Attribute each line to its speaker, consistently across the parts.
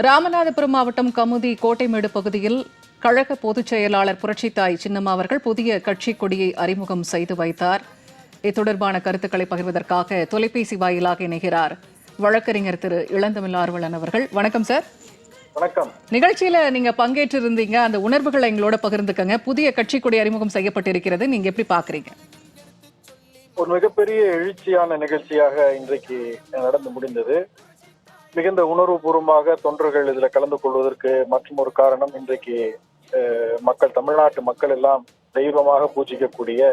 Speaker 1: ராமநாதபுரம் மாவட்டம் கமுதி கோட்டைமேடு பகுதியில் கழக பொதுச் செயலாளர் புரட்சித்தாய் சின்னம்மா அவர்கள் புதிய கட்சி கொடியை அறிமுகம் செய்து வைத்தார். இது தொடர்பான கருத்துக்களை பகிர்வதற்காக தொலைபேசி வாயிலாக இணைகிறார் வழக்கறிஞர் திரு இளந்தமிழ் ஆர்வலன் அவர்கள். வணக்கம் சார்.
Speaker 2: வணக்கம்.
Speaker 1: நிகழ்ச்சியில நீங்க பங்கேற்று இருந்தீங்க, அந்த உணர்வுகளை எங்களோட பகிர்ந்துக்கங்க. புதிய கட்சி கொடி அறிமுகம் செய்யப்பட்டிருக்கிறது, நீங்க எப்படி பாக்குறீங்க?
Speaker 2: ஒரு மிகப்பெரிய எழுச்சியான நிகழ்ச்சியாக இன்றைக்கு நடந்து முடிந்தது. மிகுந்த உணர்வுபூர்வமாக தொண்டர்கள் இதுல கலந்து கொள்வதற்கு மற்றும் ஒரு காரணம், இன்றைக்கு மக்கள், தமிழ்நாட்டு மக்கள் எல்லாம் தெய்வமாக பூஜிக்கக்கூடிய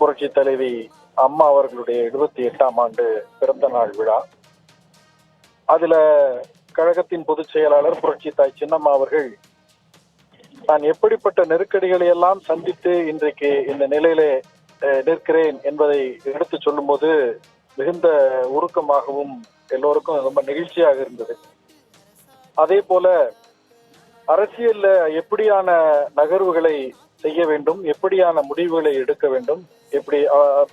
Speaker 2: புரட்சி தலைவி அம்மா அவர்களுடைய 78ஆம் ஆண்டு பிறந்த நாள் விழா. அதுல கழகத்தின் பொதுச் செயலாளர் புரட்சி தாய் சின்னம்மா அவர்கள் நான் எப்படிப்பட்ட நெருக்கடிகளை எல்லாம் சந்தித்து இன்றைக்கு இந்த நிலையிலே நிற்கிறேன் என்பதை எடுத்து சொல்லும் போது மிகுந்த உருக்கமாகவும் எல்லோருக்கும் ரொம்ப நெகிழ்ச்சியாக இருந்தது. அதே போல அரசியல்ல எப்படியான நகர்வுகளை செய்ய வேண்டும், எப்படியான முடிவுகளை எடுக்க வேண்டும், எப்படி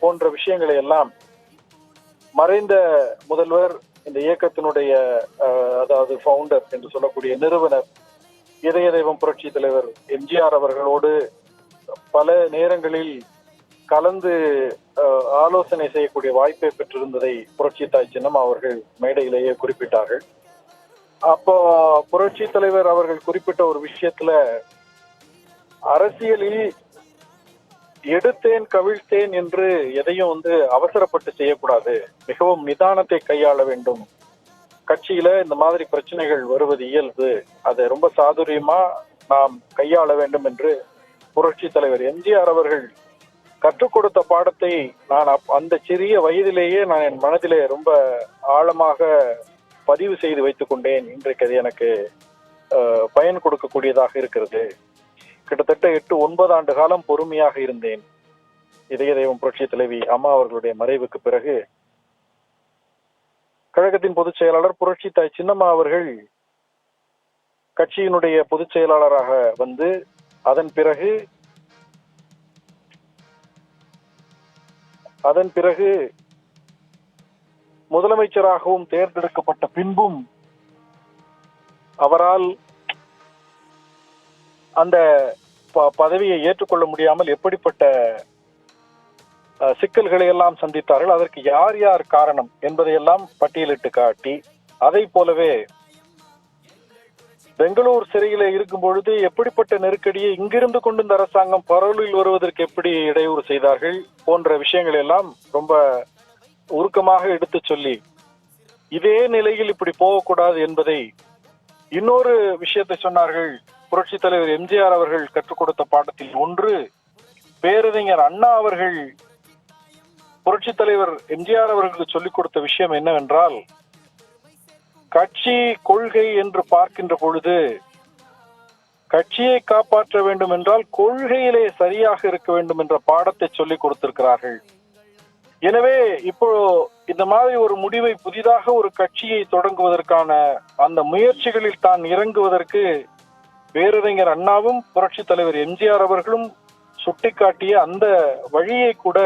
Speaker 2: போன்ற விஷயங்களை எல்லாம் மறைந்த முதல்வர், இந்த இயக்கத்தினுடைய அதாவது ஃபவுண்டர் என்று சொல்லக்கூடிய நிறுவனர் இதய தெய்வம் புரட்சி தலைவர் எம்ஜிஆர் அவர்களோடு பல நேரங்களில் கலந்து ஆலோசனை செய்யக்கூடிய வாய்ப்பை பெற்றிருந்ததை புரட்சி தாய் சின்னம்மா அவர்கள் மேடையிலேயே குறிப்பிட்டார்கள். அப்போ புரட்சி தலைவர் அவர்கள் குறிப்பிட்ட ஒரு விஷயத்துல, அரசியலில் எடுத்தேன் கவிழ்த்தேன் என்று எதையும் அவசரப்பட்டு செய்யக்கூடாது, மிகவும் நிதானத்தை கையாள வேண்டும். கட்சியில இந்த மாதிரி பிரச்சனைகள் வருவது இயல்பு, அதை ரொம்ப சாதுரியமா நாம் கையாள வேண்டும் என்று புரட்சி தலைவர் எம்ஜிஆர் அவர்கள் கற்றுக் கொடுத்த பாடத்தை நான் அந்த சிறிய வயதிலேயே நான் என் மனதிலே ரொம்ப ஆழமாக பதிவு செய்து வைத்துக் கொண்டேன். இன்றைக்கு அது எனக்கு பயன் கொடுக்கக்கூடியதாக இருக்கிறது. கிட்டத்தட்ட 8-9 ஆண்டு காலம் பொறுமையாக இருந்தேன். இதய தெய்வம் புரட்சி தலைவி அம்மா அவர்களுடைய மறைவுக்கு பிறகு கழகத்தின் பொதுச் செயலாளர் புரட்சி தாய் சின்னம்மா அவர்கள் கட்சியினுடைய பொதுச் செயலாளராக வந்து அதன் பிறகு முதலமைச்சராகவும் தேர்ந்தெடுக்கப்பட்ட பின்பும் அவரால் அந்த பதவியை ஏற்றுக்கொள்ள முடியாமல் எப்படிப்பட்ட சிக்கல்களை எல்லாம் சந்தித்தார்கள், அதற்கு யார் யார் காரணம் என்பதையெல்லாம் பட்டியலிட்டு காட்டி, அதை போலவே பெங்களூர் சிறையில இருக்கும் பொழுது எப்படிப்பட்ட நெருக்கடியை இங்கிருந்து கொண்டு இந்த அரசாங்கம் பரோலில் வருவதற்கு எப்படி இடையூறு செய்தார்கள் போன்ற விஷயங்கள் எல்லாம் ரொம்ப உருக்கமாக எடுத்து சொல்லி, இதே நிலையில் இப்படி போகக்கூடாது என்பதை இன்னொரு விஷயத்தை சொன்னார்கள். புரட்சி தலைவர் எம்ஜிஆர் அவர்கள் கற்றுக் கொடுத்த பாடத்தில் ஒன்று, பேரறிஞர் அண்ணா அவர்கள் புரட்சி தலைவர் எம்ஜிஆர் அவர்களுக்கு சொல்லிக் கொடுத்த விஷயம் என்னவென்றால், கட்சி கொள்கை என்று பார்க்கின்ற பொழுது கட்சியை காப்பாற்ற வேண்டும் என்றால் கொள்கையிலே சரியாக இருக்க வேண்டும் என்ற பாடத்தை சொல்லிக் கொடுத்திருக்கிறார்கள். எனவே இப்போ இந்த மாதிரி ஒரு முடிவை, புதிதாக ஒரு கட்சியை தொடங்குவதற்கான அந்த முயற்சிகளில் தான் இறங்குவதற்கு பேரறிஞர் அண்ணாவும் புரட்சி தலைவர் எம்ஜிஆர் அவர்களும் சுட்டிக்காட்டிய அந்த வழியை கூட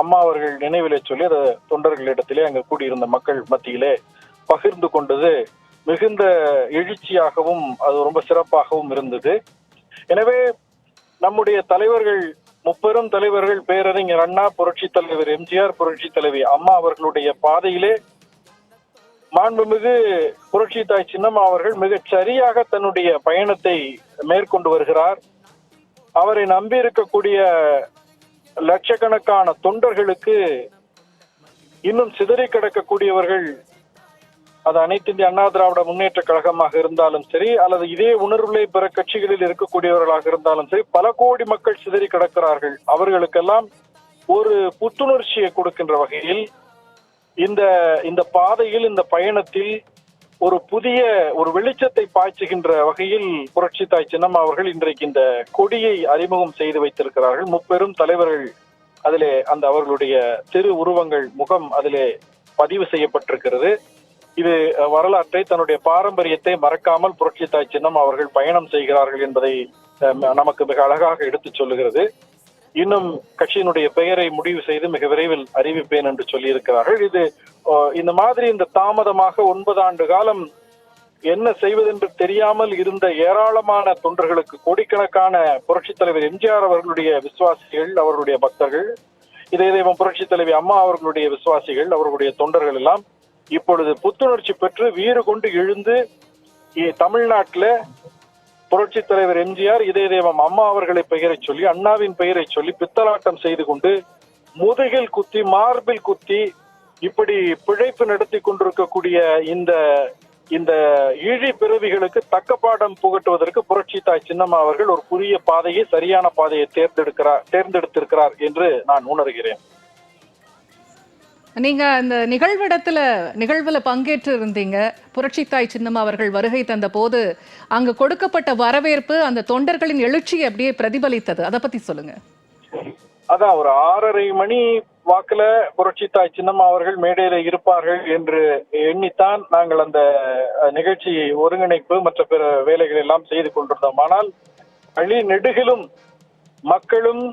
Speaker 2: அம்மா அவர்கள் நினைவிலே சொல்லி அதை தொண்டர்களிடத்திலே அங்கு கூடியிருந்த மக்கள் மத்தியிலே பகிர்ந்து கொண்டது மிகுந்த எழுச்சியாகவும் அது ரொம்ப சிறப்பாகவும் இருந்தது. எனவே நம்முடைய தலைவர்கள், முப்பெரும் தலைவர்கள், பேரறிஞர் அண்ணா, புரட்சி தலைவர் எம்ஜிஆர், புரட்சி தலைவி அம்மா அவர்களுடைய பாதையிலே மாண்புமிகு புரட்சி தாய் சின்னம்மா அவர்கள் மிகச் சரியாக தன்னுடைய பயணத்தை மேற்கொண்டு வருகிறார். அவரை நம்பி இருக்கக்கூடிய லட்சக்கணக்கான தொண்டர்களுக்கு, இன்னும் சிதறி கிடக்கக்கூடியவர்கள், அது அனைத்து இந்திய அண்ணா திராவிட முன்னேற்ற கழகமாக இருந்தாலும் சரி, அல்லது இதே உணர்வுகளை பிற கட்சிகளில் இருக்கக்கூடியவர்களாக இருந்தாலும் சரி, பல கோடி மக்கள் சிதறி கிடக்கிறார்கள். அவர்களுக்கெல்லாம் ஒரு புத்துணர்ச்சியை கொடுக்கின்ற வகையில் இந்த பாதையில், இந்த பயணத்தில் ஒரு புதிய ஒரு வெளிச்சத்தை பாய்ச்சுகின்ற வகையில் புரட்சி தாய் சின்னம்மா அவர்கள் இன்றைக்கு இந்த கொடியை அறிமுகம் செய்து வைத்திருக்கிறார்கள். முப்பெரும் தலைவர்கள் அதிலே அவர்களுடைய திரு உருவங்கள், முகம் அதிலே பதிவு செய்யப்பட்டிருக்கிறது. இது வரலாற்றை, தன்னுடைய பாரம்பரியத்தை மறக்காமல் புரட்சி தாய் சின்னம்மா அவர்கள் பயணம் செய்கிறார்கள் என்பதை நமக்கு மிக அழகாக எடுத்து சொல்லுகிறது. இன்னும் கட்சியினுடைய பெயரை முடிவு செய்து மிக விரைவில் அறிவிப்பேன் என்று சொல்லி இருக்கிறார்கள். இது இந்த மாதிரி இந்த தாமதமாக 9 ஆண்டு காலம் என்ன செய்வதென்று தெரியாமல் இருந்த ஏராளமான தொண்டர்களுக்கு, கோடிக்கணக்கான புரட்சித் தலைவர் எம்ஜிஆர் அவர்களுடைய விசுவாசிகள், அவர்களுடைய பக்தர்கள், இதய தெய்வம் புரட்சித் தலைவி அம்மா அவர்களுடைய விசுவாசிகள், அவர்களுடைய தொண்டர்கள் எல்லாம் இப்பொழுது புத்துணர்ச்சி பெற்று வீறு கொண்டு எழுந்து தமிழ்நாட்டில் புரட்சித் தலைவர் எம்ஜிஆர், இதய தெய்வம் அம்மா அவர்களை பெயரை சொல்லி, அண்ணாவின் பெயரை சொல்லி பித்தலாட்டம் செய்து கொண்டு முதுகில் குத்தி, மார்பில் குத்தி இப்படி பிழைப்பு நடத்தி கொண்டிருக்கக்கூடிய இந்த இழி பிறவிகளுக்கு தக்க பாடம் புகட்டுவதற்கு புரட்சி தாய் சின்னம்மா அவர்கள் ஒரு புதிய பாதையை, சரியான பாதையை தேர்ந்தெடுத்திருக்கிறார் என்று நான் உணர்கிறேன்.
Speaker 1: நீங்க அந்த நிகழ்வுல பங்கேற்று இருந்தீங்க. புரட்சித்தாய் சின்னம்மா அவர்கள் வருகை தந்த போது அங்கு கொடுக்கப்பட்ட வரவேற்பு அந்த தொண்டர்களின் எழுச்சியை அப்படியே பிரதிபலித்தது. அதை பத்தி சொல்லுங்க.
Speaker 2: அதான் ஒரு 6:30 மணி வாக்குல புரட்சித்தாய் சின்னம்மா அவர்கள் மேடையில இருப்பார்கள் என்று எண்ணித்தான் நாங்கள் அந்த நிகழ்ச்சி ஒருங்கிணைப்பு மற்ற பிற வேலைகள் எல்லாம் செய்து கொண்டிருந்தோம். ஆனால் வழி நெடுகிலும் மக்களும்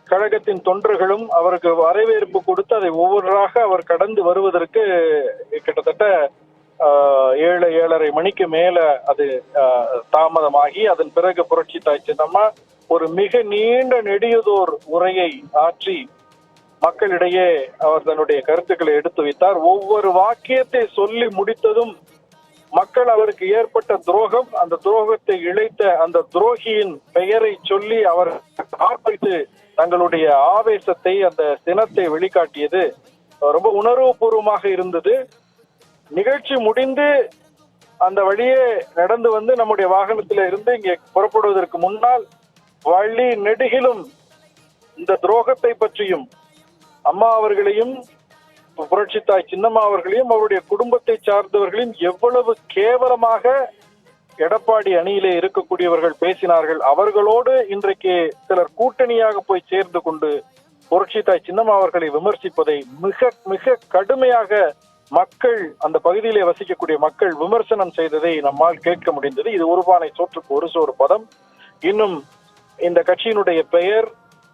Speaker 2: கழகத்தின் தொண்டர்களும் அவருக்கு வரவேற்பு கொடுத்து அதை ஒவ்வொருவராக அவர் கடந்து வருவதற்கு கிட்டத்தட்ட 7:30 மணிக்கு மேல அது தாமதமாகி, அதன் பிறகு புரட்சித்தாய் சின்னம்மா ஒரு மிக நீண்ட நெடியதோர் உரையை ஆற்றி மக்களிடையே அவர் தன்னுடைய கருத்துக்களை எடுத்து வைத்தார். ஒவ்வொரு வாக்கியத்தை சொல்லி முடித்ததும் மக்கள் அவருக்கு ஏற்பட்ட துரோகம், அந்த துரோகத்தை இழைத்த அந்த துரோகியின் பெயரை சொல்லி அவர் ஆர்ப்பரித்து தங்களுடைய ஆவேசத்தை, அந்த சினத்தை வெளிக்காட்டியது ரொம்ப உணர்வுபூர்வமாக இருந்தது. நிகழ்ச்சி முடிந்து அந்த வழியே நடந்து வந்து நம்முடைய வாகனத்தில இருந்து இங்கே புறப்படுவதற்கு முன்னால் வழி நெடுகிலும் இந்த துரோகத்தை பற்றியும், அம்மா அவர்களையும் புரட்சித்தாய் சின்னம்மா அவர்களையும் அவருடைய குடும்பத்தை சார்ந்தவர்களையும் எவ்வளவு கேவலமாக எடப்பாடி அணியிலே இருக்கக்கூடியவர்கள் பேசினார்கள். அவர்களோடு இன்றைக்கு சிலர் கூட்டணியாக போய் சேர்ந்து கொண்டு புரட்சித்தாய் சின்னம்மா அவர்களை விமர்சிப்பதை மிக மிக கடுமையாக மக்கள், அந்த பகுதியிலே வசிக்கக்கூடிய மக்கள் விமர்சனம் செய்ததை நம்மால் கேட்க முடிந்தது. இது ஒரு பானை சோற்றுக்கு ஒரு சோறு பதம். இன்னும் இந்த கட்சியினுடைய பெயர்,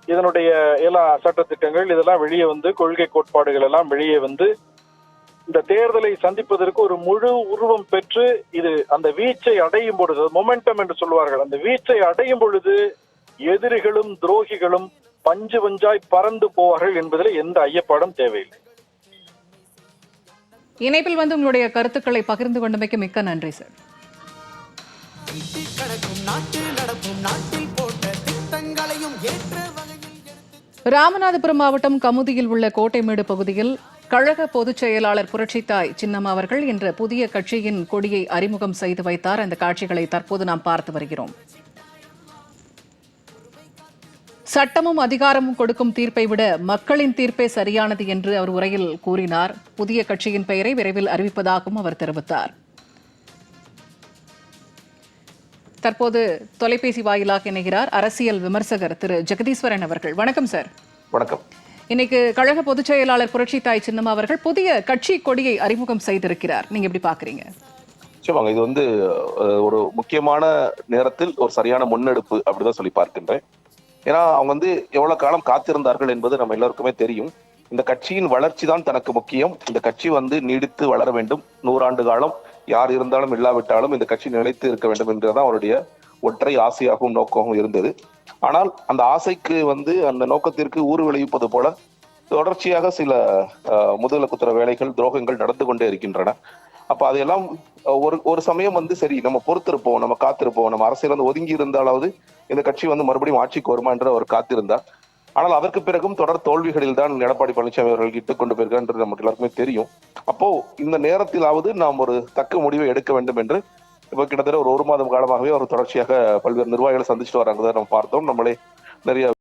Speaker 2: இதனுடைய எல்லா சட்டத்திட்டங்கள் இதெல்லாம் வெளியே வந்து, கொள்கை கோட்பாடுகள் எல்லாம் வெளியே வந்து இந்த தேர்தலை சந்திப்பதற்கு ஒரு முழு உருவம் பெற்று இது அந்த வீச்சை அடையும் பொழுது, மொமெண்டம் என்று சொல்வார்கள், அந்த வீச்சை அடையும் பொழுது எதிரிகளும் துரோகிகளும் பஞ்சு பஞ்சாய் பறந்து போவார்கள் என்பதில் எந்த ஐயப்பாடும் தேவையில்லை.
Speaker 1: இணைப்பில் வந்து உங்களுடைய கருத்துக்களை பகிர்ந்து கொண்டமைக்கு மிக்க நன்றி சார். ராமநாதபுரம் மாவட்டம் கமுதியில் உள்ள கோட்டைமேடு பகுதியில் கழக பொதுச் செயலாளர் புரட்சித்தாய் சின்னம்மா அவர்கள் இன்று புதிய கட்சியின் கொடியை அறிமுகம் செய்து வைத்தார். அந்த காட்சிகளை தற்போது நாம் பார்த்து வருகிறோம். சட்டமும் அதிகாரமும் கொடுக்கும் தீர்ப்பை விட மக்களின் தீர்ப்பே சரியானது என்று அவர் உரையில் கூறினார். புதிய கட்சியின் பெயரை விரைவில் அறிவிப்பதாகவும் அவர் தெரிவித்தார். தற்போது தொலைபேசி வாயிலாக இணைகிறார் அரசியல் விமர்சகர் திரு ஜெகதீஸ்வரன் அவர்கள். வணக்கம் சார்.
Speaker 3: வணக்கம்.
Speaker 1: இன்னைக்கு கழக பொதுச் செயலாளர் புரட்சித்தாய் சின்னம்மா அவர்கள் புதிய கட்சி கொடியை அறிமுகம் செய்திருக்கிறார். நீங்க எப்படி பாக்குறீங்க?
Speaker 3: நிச்சயமாக இது வந்து ஒரு முக்கியமான நேரத்தில் ஒரு சரியான முன்னெடுப்பு அப்படிதான் சொல்லி பார்க்கின்றேன். ஏன்னா அவங்க வந்து எவ்வளவு காலம் காத்திருந்தார்கள் என்பது நம்ம எல்லாருக்குமே தெரியும். இந்த கட்சியின் வளர்ச்சி தான் தனக்கு முக்கியம். இந்த கட்சி வந்து நீடித்து வளர வேண்டும். 100 ஆண்டு காலம் யார் இருந்தாலும் இல்லாவிட்டாலும் இந்த கட்சி நிலைத்து இருக்க வேண்டும் என்றுதான் அவருடைய ஒற்றை ஆசையாகவும் நோக்கமும் இருந்தது. ஆனால் அந்த ஆசைக்கு வந்து அந்த நோக்கத்திற்கு ஊறு விளைவிப்பது போல தொடர்ச்சியாக சில முதுகல குத்துற வேலைகள், துரோகங்கள் நடந்து கொண்டே இருக்கின்றன. அப்ப அதையெல்லாம் ஒரு சமயம் வந்து சரி நம்ம பொறுத்திருப்போம், நம்ம காத்திருப்போம், நம்ம அரசியல் வந்து ஒதுங்கி இருந்தாலாவது இந்த கட்சி வந்து மறுபடியும் ஆட்சிக்கு வருமா என்று அவர் காத்திருந்தார். ஆனால் அதற்கு பிறகும் தொடர் தோல்விகளில் தான் எடப்பாடி பழனிசாமி அவர்கள் இட்டுக் கொண்டு போயிருக்கார் என்று நமக்கு எல்லாருக்குமே தெரியும். அப்போ இந்த நேரத்திலாவது நாம் ஒரு தக்க முடிவை எடுக்க வேண்டும் என்று இப்ப கிட்டத்தட்ட ஒரு மாதம் காலமாகவே அவர் தொடர்ச்சியாக பல்வேறு நிர்வாகிகளை சந்திச்சுட்டு வராங்க. நம்ம பார்த்தோம். நம்மளே நிறைய